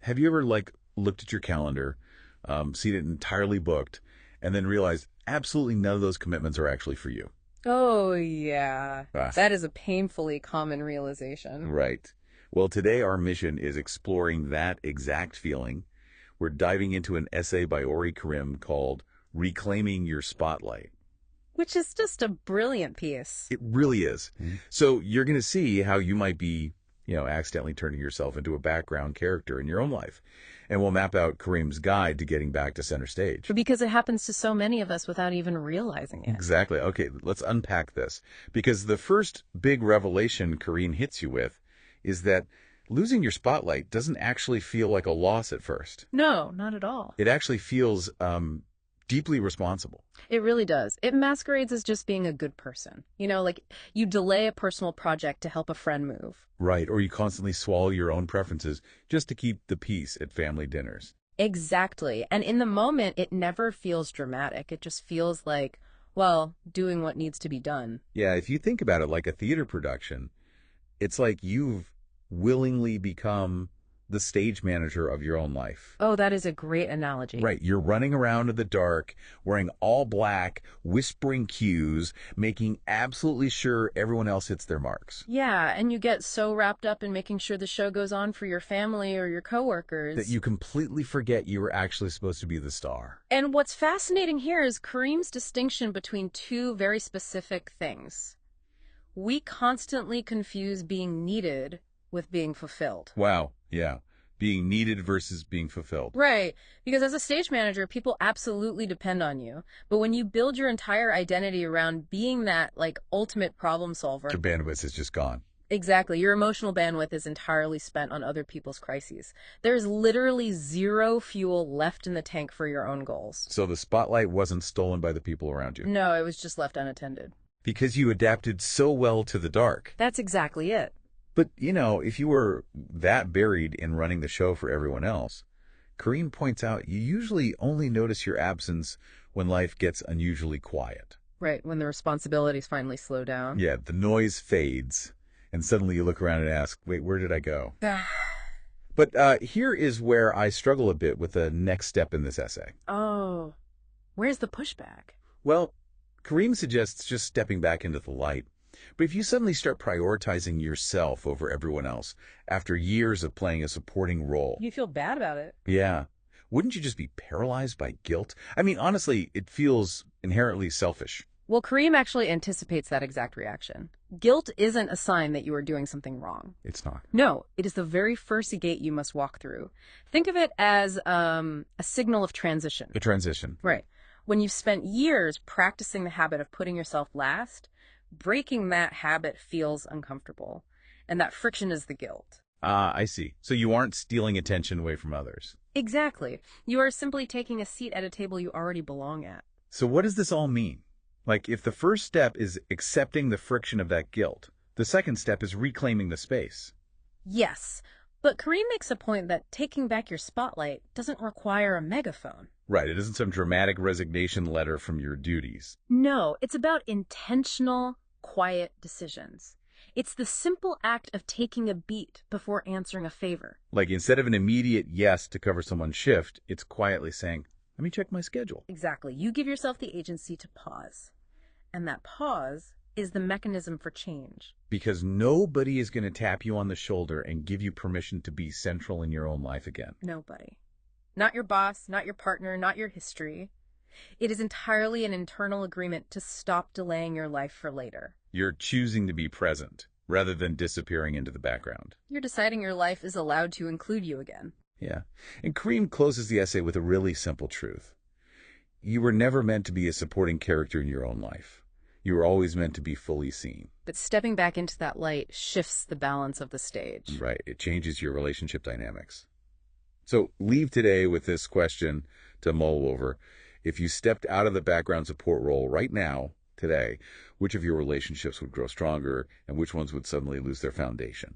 Have you ever, like, looked at your calendar, seen it entirely booked, and then realized absolutely none of those commitments are actually for you? Oh, yeah. Ah, That is a painfully common realization. right. Well, today our mission is exploring that exact feeling. We're diving into an essay by ORRIE Karim called Reclaiming Your Spotlight. Which is just a brilliant piece. It really is. So you're going to see how you might be, accidentally turning yourself into a background character in your own life. And we'll map out Karim's guide to getting back to center stage. Because it happens to so many of us without even realizing it. Exactly. Okay, let's unpack this. Because the first big revelation Karim hits you with is that losing your spotlight doesn't actually feel like a loss at first. No, not at all. It actually feels deeply responsible. It really does. It masquerades as just being a good person. Like you delay a personal project to help a friend move. Right, or you constantly swallow your own preferences just to keep the peace at family dinners. Exactly. And in the moment, it never feels dramatic. It just feels like, well, doing what needs to be done. Yeah, if you think about it like a theater production, it's like you've willingly become the stage manager of your own life. Oh, that is a great analogy. Right, you're running around in the dark, wearing all black, whispering cues, making absolutely sure everyone else hits their marks. Yeah, and you get so wrapped up in making sure the show goes on for your family or your coworkers That you completely forget you were actually supposed to be the star. And what's fascinating here is Karim's distinction between two very specific things. We constantly confuse being needed with being fulfilled. Wow, yeah. Being needed versus being fulfilled. Right, because as a stage manager, people absolutely depend on you. But when you build your entire identity around being that, ultimate problem solver, Your bandwidth is just gone. exactly, your emotional bandwidth is entirely spent on other people's crises. There's literally zero fuel left in the tank for your own goals. So the spotlight wasn't stolen by the people around you. No, it was just left unattended. Because you adapted so well to the dark. That's exactly it. But, if you were that buried in running the show for everyone else, Karim points out you usually only notice your absence when life gets unusually quiet. Right, when the responsibilities finally slow down. Yeah, the noise fades, and suddenly you look around and ask, wait, where did I go? But here is where I struggle a bit with the next step in this essay. Oh, where's the pushback? Well, Karim suggests just stepping back into the light. But if you suddenly start prioritizing yourself over everyone else after years of playing a supporting role, You feel bad about it. yeah, wouldn't you just be paralyzed by guilt? I mean, honestly, it feels inherently selfish. Well, Karim actually anticipates that exact reaction. Guilt isn't a sign that you are doing something wrong. It's not. No, it is the very first gate you must walk through. Think of it as a signal of transition. The transition. Right. When you've spent years practicing the habit of putting yourself last, breaking that habit feels uncomfortable. And that friction is the guilt. Ah, I see. So you aren't stealing attention away from others. Exactly. You are simply taking a seat at a table you already belong at. So what does this all mean? Like, if the first step is accepting the friction of that guilt, the second step is reclaiming the space. Yes, but Karim makes a point that taking back your spotlight doesn't require a megaphone. Right, it isn't some dramatic resignation letter from your duties. No, it's about intentional, quiet decisions. It's the simple act of taking a beat before answering a favor. Like, instead of an immediate yes to cover someone's shift, it's quietly saying, let me check my schedule. Exactly. You give yourself the agency to pause. And that pause is the mechanism for change. Because nobody is going to tap you on the shoulder and give you permission to be central in your own life again. Nobody. Not your boss, not your partner, not your history. It is entirely an internal agreement to stop delaying your life for later. You're choosing to be present rather than disappearing into the background. You're deciding your life is allowed to include you again. Yeah. And Karim closes the essay with a really simple truth. You were never meant to be a supporting character in your own life. You were always meant to be fully seen. But stepping back into that light shifts the balance of the stage. Right. It changes your relationship dynamics. So leave today with this question to mull over. If you stepped out of the background support role right now, today, which of your relationships would grow stronger and which ones would suddenly lose their foundation?